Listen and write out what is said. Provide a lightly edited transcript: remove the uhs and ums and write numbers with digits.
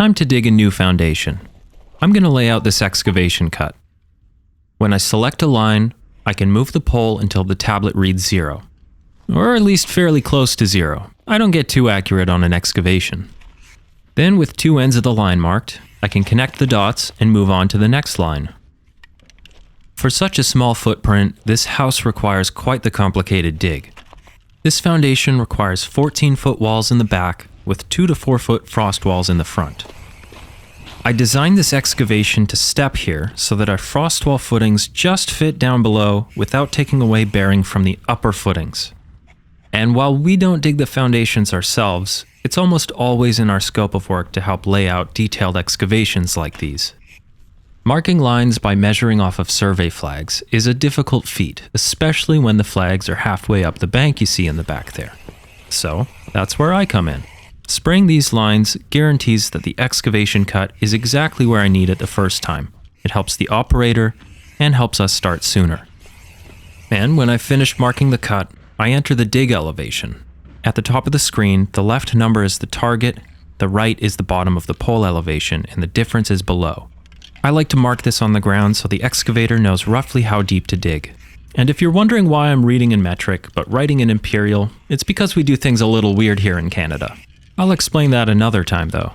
Time to dig a new foundation. I'm going to lay out this excavation cut. When I select a line, I can move the pole until the tablet reads 0. Or at least fairly close to 0. I don't get too accurate on an excavation. Then with 2 ends of the line marked, I can connect the dots and move on to the next line. For such a small footprint, this house requires quite the complicated dig. This foundation requires 14-foot walls in the back with 2 to 4 foot frost walls in the front. I designed this excavation to step here so that our frost wall footings just fit down below without taking away bearing from the upper footings. And while we don't dig the foundations ourselves, it's almost always in our scope of work to help lay out detailed excavations like these. Marking lines by measuring off of survey flags is a difficult feat, especially when the flags are halfway up the bank you see in the back there. So, that's where I come in. Spraying these lines guarantees that the excavation cut is exactly where I need it the first time. It helps the operator and helps us start sooner. And when I've finished marking the cut, I enter the dig elevation. At the top of the screen, the left number is the target, the right is the bottom of the pole elevation, and the difference is below. I like to mark this on the ground so the excavator knows roughly how deep to dig. And if you're wondering why I'm reading in metric but writing in imperial, it's because we do things a little weird here in Canada. I'll explain that another time though.